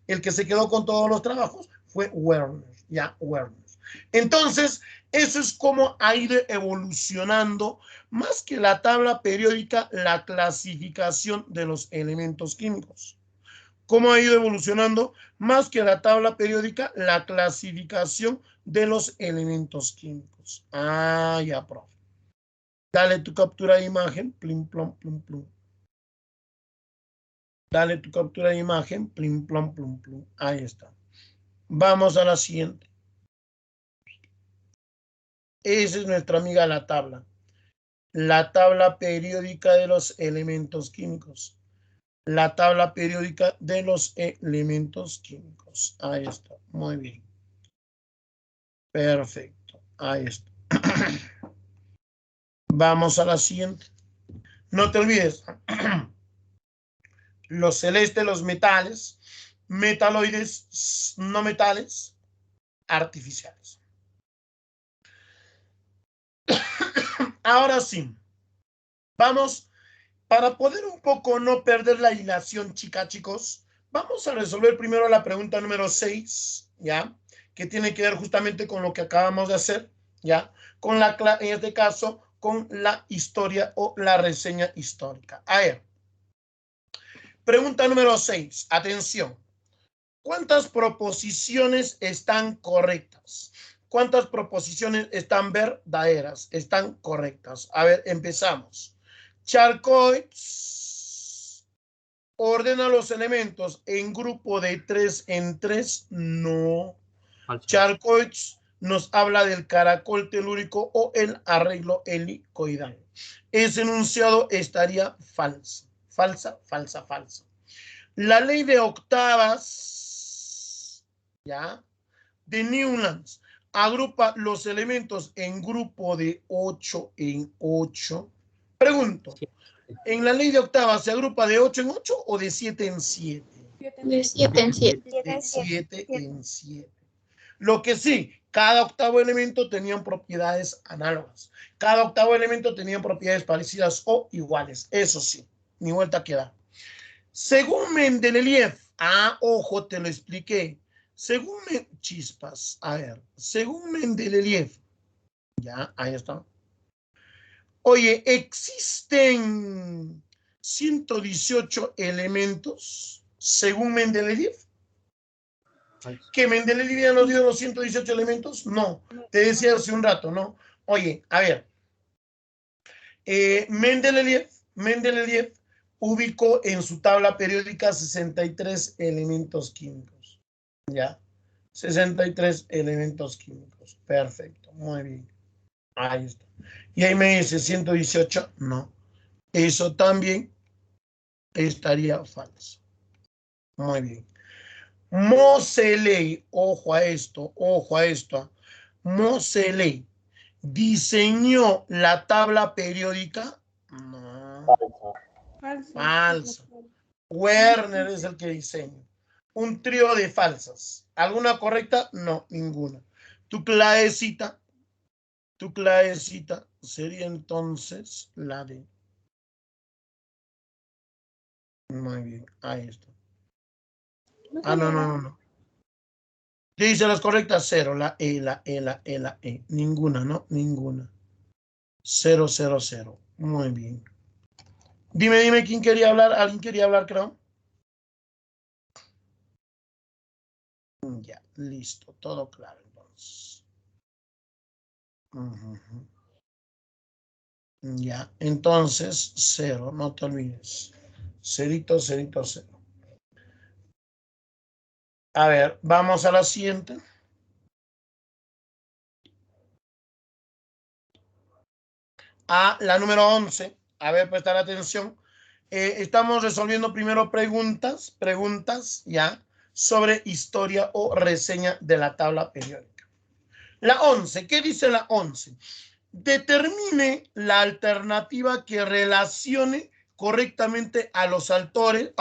El que se quedó con todos los trabajos fue Werner, Werner. Entonces, eso es como ha ido evolucionando, más que la tabla periódica, la clasificación de los elementos químicos. ¿Cómo ha ido evolucionando? Más que la tabla periódica, la clasificación de los elementos químicos. Ya, profe. Dale tu captura de imagen, plim, plom, plum, plum. Dale tu captura de imagen, plim, plom, plum, plum. Ahí está. Vamos a la siguiente. Esa es nuestra amiga la tabla. La tabla periódica de los elementos químicos. La tabla periódica de los elementos químicos. Ahí está. Muy bien. Perfecto. Ahí está. Vamos a la siguiente. No te olvides. Los celestes, los metales, metaloides, no metales, artificiales. Ahora sí. Vamos, para poder un poco no perder la hilación, chicos, vamos a resolver primero la pregunta número 6, ¿ya? Que tiene que ver justamente con lo que acabamos de hacer, ¿ya? En este caso, con la historia o la reseña histórica. A ver. Pregunta número 6. Atención. ¿Cuántas proposiciones están correctas? ¿Cuántas proposiciones están verdaderas? Están correctas. A ver, empezamos. Charcot ordena los elementos en grupo de 3 en 3. No. Charcot nos habla del caracol telúrico o el arreglo helicoidal. Ese enunciado estaría falso. Falsa. La ley de octavas, ¿ya? De Newlands agrupa los elementos en grupo de 8 en 8. Pregunto, ¿en la ley de octavas se agrupa de 8 en 8 o de 7 en 7? De 7 en 7. De 7 en 7. Lo que sí, cada octavo elemento tenía propiedades análogas. Cada octavo elemento tenía propiedades parecidas o iguales. Eso sí, ni vuelta que dar. Según Mendeleev, ojo, te lo expliqué. Según Mendeleev, ya, ahí está. Oye, existen 118 elementos, según Mendeleev. ¿Que Mendeleev ya nos dio los 118 elementos? No, te decía hace un rato, ¿no? Oye, a ver, Mendeleev ubicó en su tabla periódica 63 elementos químicos. ¿Ya? 63 elementos químicos. Perfecto, muy bien. Ahí está. Y ahí me dice 118, no. Eso también estaría falso. Muy bien. Moseley, ojo a esto, ojo a esto. Moseley diseñó la tabla periódica. No, falso. Werner es el que diseña. Un trío de falsas. ¿Alguna correcta? No, ninguna. Tu clavecita sería entonces la de. Muy bien, ahí está. Ah, no. ¿Qué dice las correctas? Cero, la E, la E, la E, la E. Ninguna, ¿no? Ninguna. 0, 0, 0. Muy bien. Dime, ¿quién quería hablar? ¿Alguien quería hablar, creo? Ya, listo, todo claro, entonces. Ya, entonces, 0, no te olvides. Cerito, cerito, 0. A ver, vamos a la siguiente. A la número 11. A ver, prestar atención. Estamos resolviendo primero preguntas, ya, sobre historia o reseña de la tabla periódica. La 11, ¿qué dice la 11? Determine la alternativa que relacione correctamente a los autores,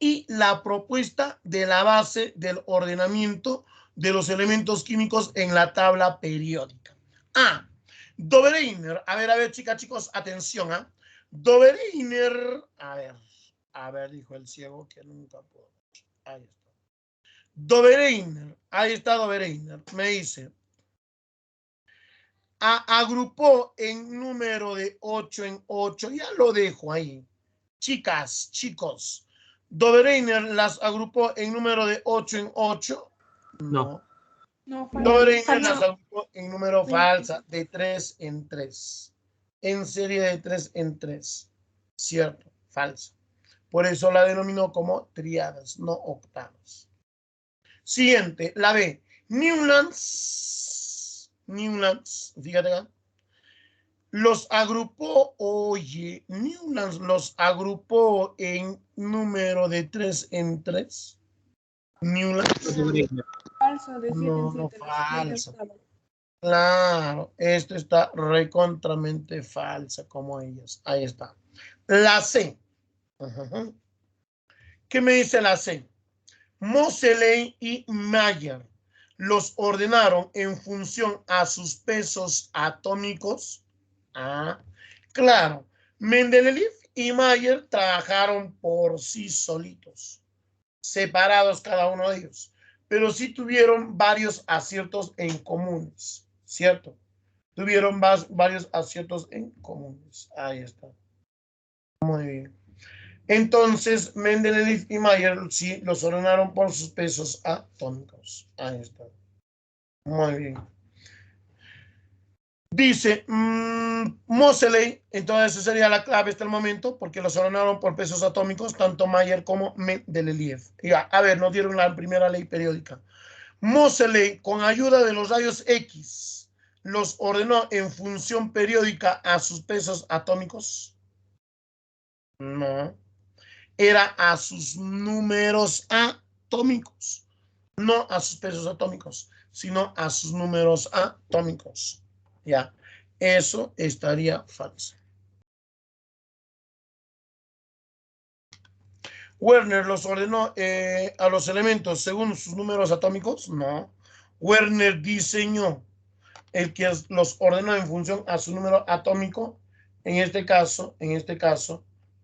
y la propuesta de la base del ordenamiento de los elementos químicos en la tabla periódica. A. Dobereiner. A ver, chicos, atención, ¿ah? Dobereiner. A ver, dijo el ciego que nunca pudo. Ahí está. Dobereiner. Ahí está Dobereiner. Me dice. Agrupó en número de 8 en 8. Ya lo dejo ahí. Chicas, chicos. Dobereiner las agrupó en número de 8 en 8. No. Dobereiner las agrupó en número falsa de 3 en 3. En serie de 3 en 3. Cierto, falso. Por eso la denominó como triadas, no octavas. Siguiente, la B. Newlands, fíjate acá. Los agrupó, Newlands los agrupó en número de 3 en 3. Newlands. Falso, de 7 en 7. No, falso. Claro, esto está recontramente falsa como ellos. Ahí está. La C. ¿Qué me dice la C? Moseley y Mayer los ordenaron en función a sus pesos atómicos. Claro, Mendeleev y Mayer trabajaron por sí solitos, separados cada uno de ellos, pero sí tuvieron varios aciertos en comunes, ¿cierto? Tuvieron varios aciertos en comunes. Ahí está. Muy bien. Entonces, Mendeleev y Mayer sí los ordenaron por sus pesos atómicos. Ahí está. Muy bien. Dice Moseley, entonces esa sería la clave hasta el momento, porque los ordenaron por pesos atómicos, tanto Mayer como Mendeleev. Ya, a ver, nos dieron la primera ley periódica. Moseley, con ayuda de los rayos X, los ordenó en función periódica a sus pesos atómicos. No. Era a sus números atómicos, no a sus pesos atómicos, sino a sus números atómicos. Ya, eso estaría falso. Werner los ordenó a los elementos según sus números atómicos. No. Werner diseñó el que los ordenó en función a su número atómico. En este caso,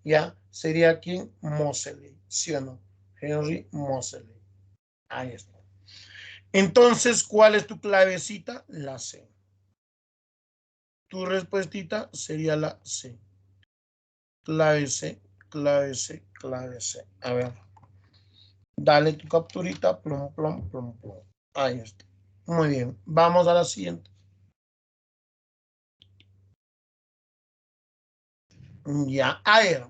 ya sería quien Moseley, ¿sí o no? Henry Moseley. Ahí está. Entonces, ¿cuál es tu clavecita? La C. Tu respuestita sería la C. Clave C, clave C, clave C. A ver. Dale tu capturita. Plum, plum, plum, plum. Ahí está. Muy bien. Vamos a la siguiente. Ya. A ver.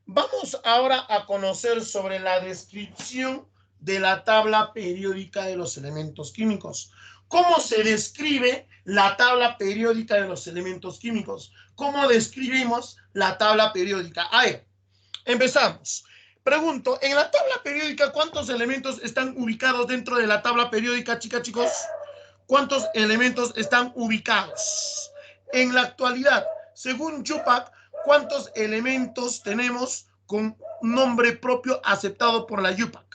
Vamos ahora a conocer sobre la descripción de la tabla periódica de los elementos químicos. ¿Cómo se describe la tabla periódica de los elementos químicos? ¿Cómo describimos la tabla periódica? A ver, empezamos. Pregunto, en la tabla periódica, ¿cuántos elementos están ubicados dentro de la tabla periódica, chicas, chicos? ¿Cuántos elementos están ubicados? En la actualidad, según Yupac, ¿cuántos elementos tenemos con nombre propio aceptado por la Yupac?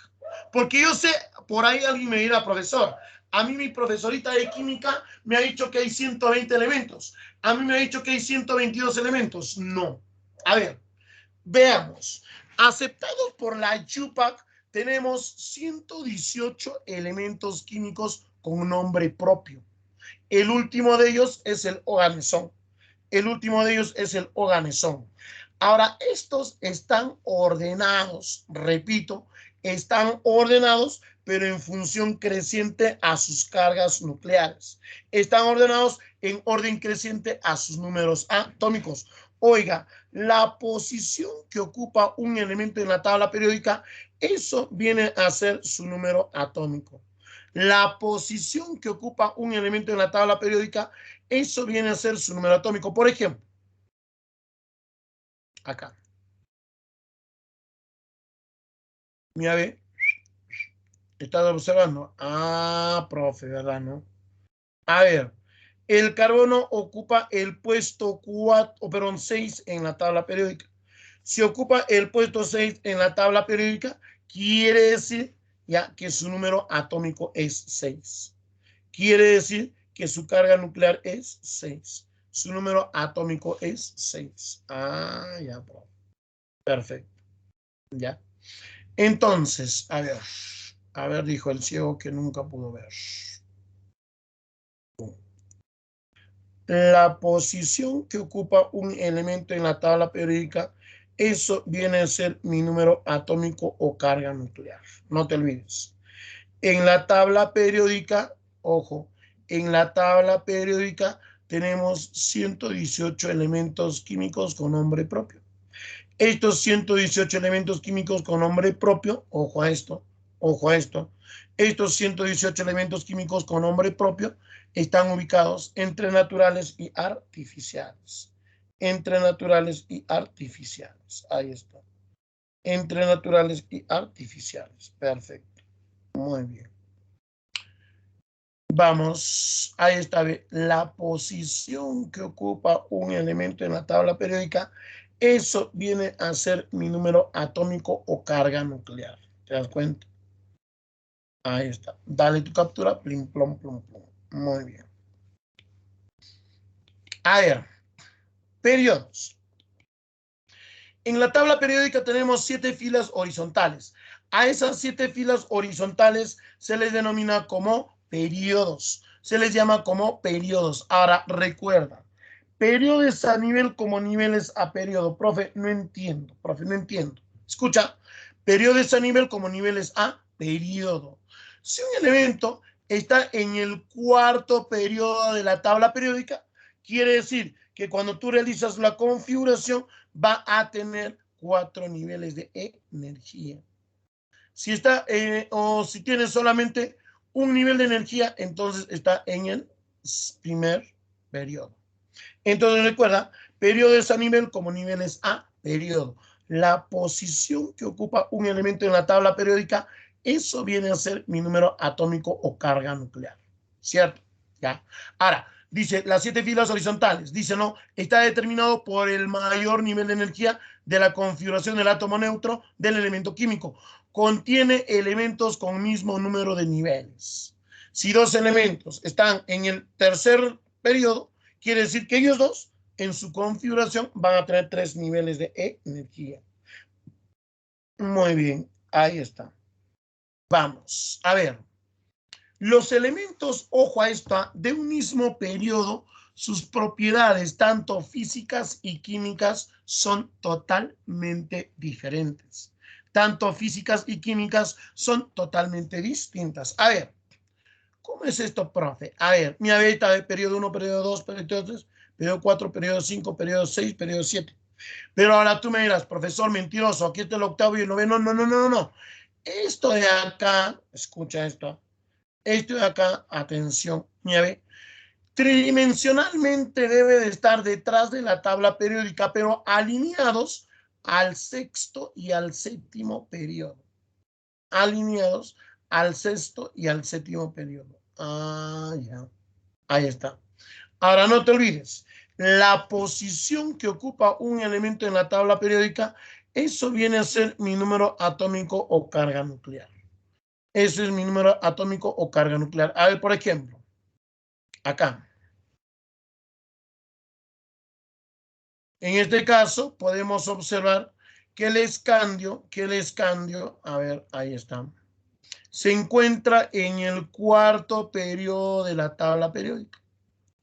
Porque yo sé, por ahí alguien me dirá, profesor, a mí mi profesorita de química me ha dicho que hay 120 elementos. A mí me ha dicho que hay 122 elementos. No. A ver, veamos. Aceptados por la Yupac, tenemos 118 elementos químicos con nombre propio. El último de ellos es el organezón. El último de ellos es el organezón. Ahora, estos están ordenados, repito, están ordenados, pero en función creciente a sus cargas nucleares. Están ordenados en orden creciente a sus números atómicos. Oiga, la posición que ocupa un elemento en la tabla periódica, eso viene a ser su número atómico. La posición que ocupa un elemento en la tabla periódica, eso viene a ser su número atómico. Por ejemplo, acá. Mira, ve. ¿Estás observando? Ah, profe, ¿verdad? ¿No? A ver, el carbono ocupa el puesto 6 en la tabla periódica. Si ocupa el puesto 6 en la tabla periódica, quiere decir ya que su número atómico es 6. Quiere decir que su carga nuclear es 6. Su número atómico es 6. Ah, ya, profe. Perfecto. Ya. Entonces, a ver, dijo el ciego que nunca pudo ver. La posición que ocupa un elemento en la tabla periódica, eso viene a ser mi número atómico o carga nuclear. No te olvides. En la tabla periódica, ojo, en la tabla periódica tenemos 118 elementos químicos con nombre propio. Estos 118 elementos químicos con nombre propio, ojo a esto, estos 118 elementos químicos con nombre propio están ubicados entre naturales y artificiales. Entre naturales y artificiales. Ahí está. Entre naturales y artificiales. Perfecto. Muy bien. Vamos, ahí está la posición que ocupa un elemento en la tabla periódica. Eso viene a ser mi número atómico o carga nuclear. ¿Te das cuenta? Ahí está. Dale tu captura. Plim, plom, plom, plom. Muy bien. A ver, periodos. En la tabla periódica tenemos 7 filas horizontales. A esas 7 filas horizontales se les denomina como periodos. Se les llama como periodos. Ahora, recuerda, periodos a nivel como niveles a periodo. Profe, no entiendo. Profe, no entiendo. Escucha, periodos a nivel como niveles a periodo. Si un elemento está en el cuarto periodo de la tabla periódica, quiere decir que cuando tú realizas la configuración va a tener 4 niveles de energía. Si está o si tiene solamente un nivel de energía, entonces está en el primer periodo. Entonces recuerda, periodos a nivel como niveles a periodo. La posición que ocupa un elemento en la tabla periódica, eso viene a ser mi número atómico o carga nuclear. ¿Cierto? Ya. Ahora, dice las 7 filas horizontales. Dice, no, está determinado por el mayor nivel de energía de la configuración del átomo neutro del elemento químico. Contiene elementos con mismo número de niveles. Si 2 elementos están en el tercer periodo, quiere decir que ellos dos en su configuración van a tener 3 niveles de energía. Muy bien, ahí está. Vamos, a ver. Los elementos, ojo a esta, de un mismo periodo, sus propiedades, tanto físicas y químicas, son totalmente diferentes. Tanto físicas y químicas son totalmente distintas. A ver, ¿cómo es esto, profe? A ver, mi beta de periodo 1, periodo 2, periodo 3, periodo 4, periodo 5, periodo 6, periodo 7. Pero ahora tú me dirás, profesor mentiroso, aquí está el octavo y el noveno. No, no, no, no, no. Esto de acá, escucha esto. Esto de acá, atención, nieve. Tridimensionalmente debe de estar detrás de la tabla periódica, pero alineados al sexto y al séptimo periodo. Alineados al sexto y al séptimo periodo. Ah, ya. Ahí está. Ahora no te olvides, la posición que ocupa un elemento en la tabla periódica, eso viene a ser mi número atómico o carga nuclear. Eso es mi número atómico o carga nuclear. A ver, por ejemplo, acá. En este caso, podemos observar que el escandio, a ver, ahí está, se encuentra en el cuarto periodo de la tabla periódica.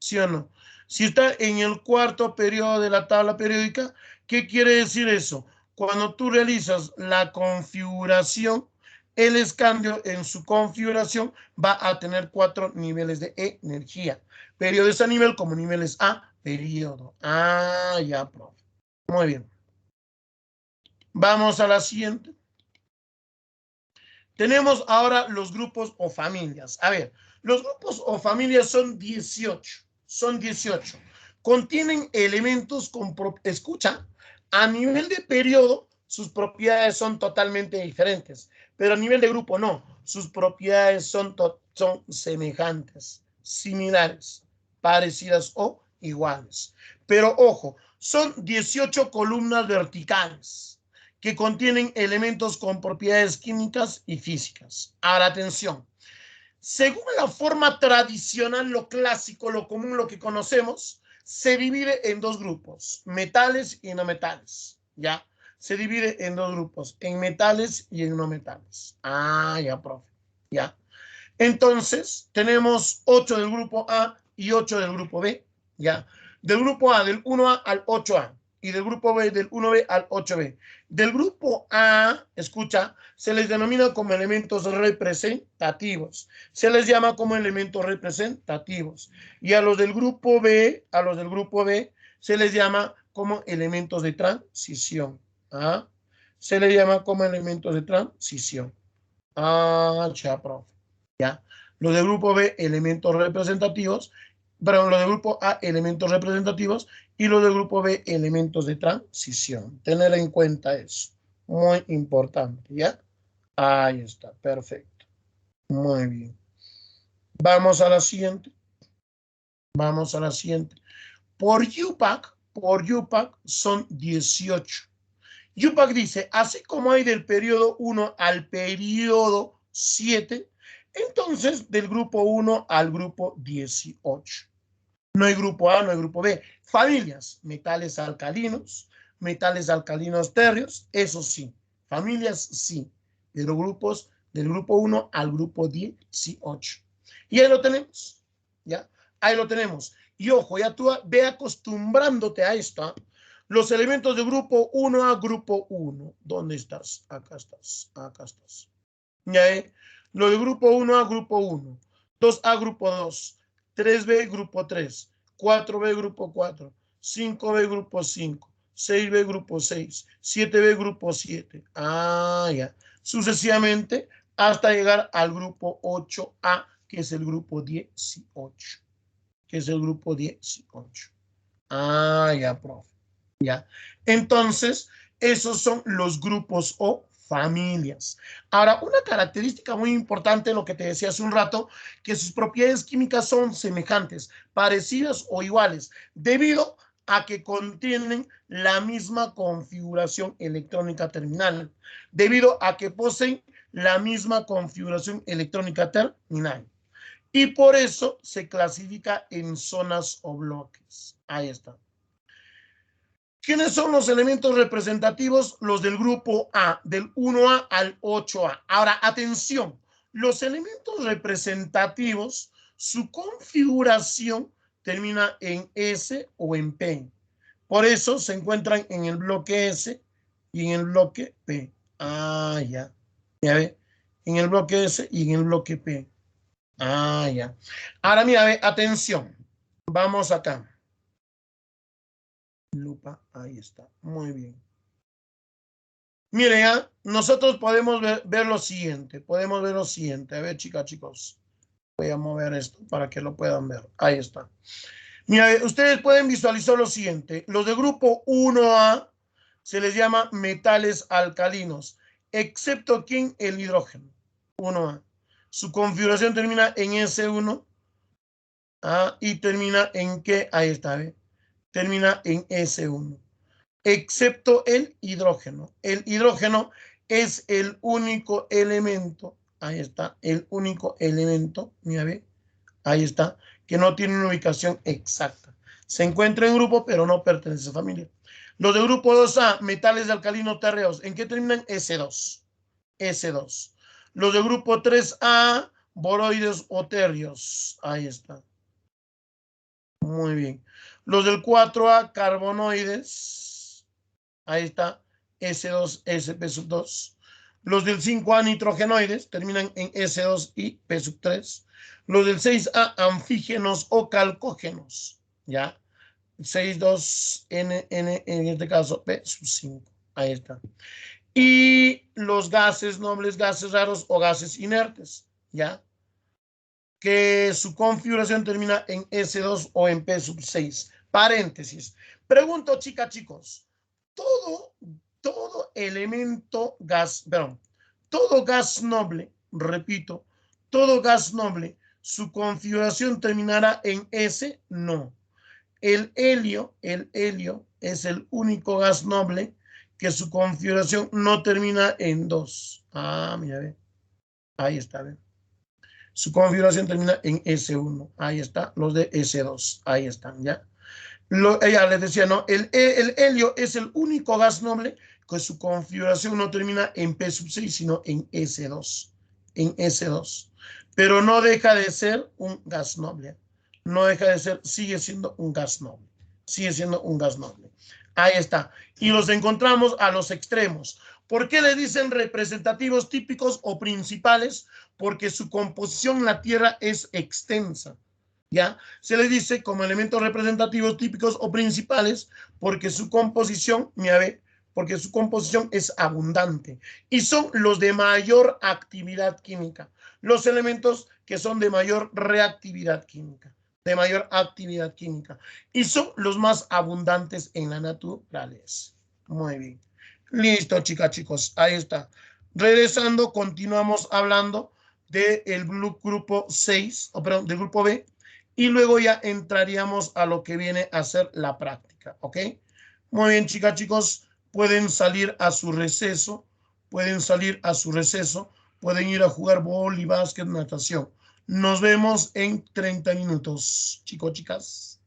¿Sí o no? Si está en el cuarto periodo de la tabla periódica, ¿qué quiere decir eso? Cuando tú realizas la configuración, el escandio en su configuración va a tener 4 niveles de energía. Periodos a nivel como niveles a periodo. Ah, ya, profe. Muy bien. Vamos a la siguiente. Tenemos ahora los grupos o familias. A ver, los grupos o familias son 18. Son 18. Contienen elementos con, escucha, a nivel de periodo, sus propiedades son totalmente diferentes, pero a nivel de grupo no. Sus propiedades son semejantes, similares, parecidas o iguales. Pero ojo, son 18 columnas verticales que contienen elementos con propiedades químicas y físicas. Ahora, atención. Según la forma tradicional, lo clásico, lo común, lo que conocemos, se divide en dos grupos, metales y no metales, ¿ya? Se divide en dos grupos, en metales y en no metales. Ah, ya, profe, ya. Entonces, tenemos 8 del grupo A y 8 del grupo B, ¿ya? Del grupo A, del 1A al 8A, y del grupo B, del 1B al 8B. Del grupo A, escucha, se les denomina como elementos representativos. Se les llama como elementos representativos. Y a los del grupo B, se les llama como elementos de transición. ¿Ah? Se les llama como elementos de transición. Ah, ya, profe. ¿Ya? Los del grupo B, elementos representativos, perdón, los del grupo A, elementos representativos, y los del grupo B, elementos de transición. Tener en cuenta eso. Muy importante, ¿ya? Ahí está, perfecto. Muy bien. Vamos a la siguiente. Vamos a la siguiente. Por UPAC son 18. UPAC dice, así como hay del periodo 1 al periodo 7, entonces del grupo 1 al grupo 18. No hay grupo A, no hay grupo B. Familias, metales alcalinos térreos, eso sí. Familias sí. Pero grupos del grupo 1 al grupo 18. Y ahí lo tenemos. ¿Ya? Ahí lo tenemos. Y ojo, ya tú ve acostumbrándote a esto. ¿Eh? Los elementos de grupo 1 a grupo 1. ¿Dónde estás? Acá estás. Acá estás. ¿Ya? Lo de grupo 1 a grupo 1. 2A grupo 2. 3B grupo 3. 4B grupo 4. 5B grupo 5. 6B grupo 6. 7B grupo 7. Ah, ya. Sucesivamente hasta llegar al grupo 8A, que es el grupo 18. Que es el grupo 18. Ah, ya, profe. Ya. Entonces, esos son los grupos o familias. Ahora, una característica muy importante, lo que te decía hace un rato, que sus propiedades químicas son semejantes, parecidas o iguales, debido a que contienen la misma configuración electrónica terminal, debido a que poseen la misma configuración electrónica terminal. Y por eso se clasifica en zonas o bloques. Ahí está. ¿Quiénes son los elementos representativos? Los del grupo A, del 1A al 8A. Ahora, atención, los elementos representativos, su configuración termina en S o en P. Por eso se encuentran en el bloque S y en el bloque P. Ah, ya. Ya ve, en el bloque S y en el bloque P. Ah, ya. Ahora, mira, ve, atención. Vamos acá. Lupa, ahí está. Muy bien. Miren, ¿ah? Nosotros podemos ver lo siguiente. Podemos ver lo siguiente. A ver, chicos. Voy a mover esto para que lo puedan ver. Ahí está. Mira, ustedes pueden visualizar lo siguiente. Los de grupo 1A se les llama metales alcalinos, excepto ¿quién? El hidrógeno. 1A. Su configuración termina en S1. Y termina en ¿qué? Ahí está, ¿ve? Termina en S1. Excepto el hidrógeno. El hidrógeno es el único elemento. Ahí está, el único elemento. Mira, ¿ve? Ahí está, que no tiene una ubicación exacta. Se encuentra en grupo, pero no pertenece a familia. Los de grupo 2A, metales de alcalino terreos, ¿en qué terminan? S2. S2. Los de grupo 3A, boroides o terrios. Ahí está. Muy bien. Los del 4A, carbonoides. Ahí está. S2, SP2. Los del 5A, nitrogenoides, terminan en S2 y P3. Los del 6A, anfígenos o calcógenos. ¿Ya? 6,2, N, en este caso, P5. Ahí está. Y los gases nobles, gases raros o gases inertes. ¿Ya? Que su configuración termina en S2 o en P6. Paréntesis. Pregunto, chicos, todo elemento gas, perdón, todo gas noble, repito, todo gas noble, su configuración terminará en S, no. El helio es el único gas noble que su configuración no termina en 2. Mira, ve. Ahí está, ve. Su configuración termina en S1. Ahí está, los de S2. Ahí están, ¿ya? Ella les decía, ¿no? El helio es el único gas noble que su configuración no termina en P6, sino en S2. En S2. Pero no deja de ser un gas noble. No deja de ser, sigue siendo un gas noble. Sigue siendo un gas noble. Ahí está. Y los encontramos a los extremos. ¿Por qué le dicen representativos típicos o principales? Porque su composición en la Tierra es extensa. ¿Ya? Se le dice como elementos representativos típicos o principales porque su composición, porque su composición es abundante y son los de mayor actividad química, los elementos que son de mayor reactividad química, y son los más abundantes en la naturaleza. Muy bien. Listo, chicos, ahí está. Regresando, continuamos hablando del grupo 6, perdón, del grupo B, y luego ya entraríamos a lo que viene a ser la práctica, ¿ok? Muy bien, chicos, pueden salir a su receso, pueden ir a jugar vóley, básquet, natación. Nos vemos en 30 minutos, chicas.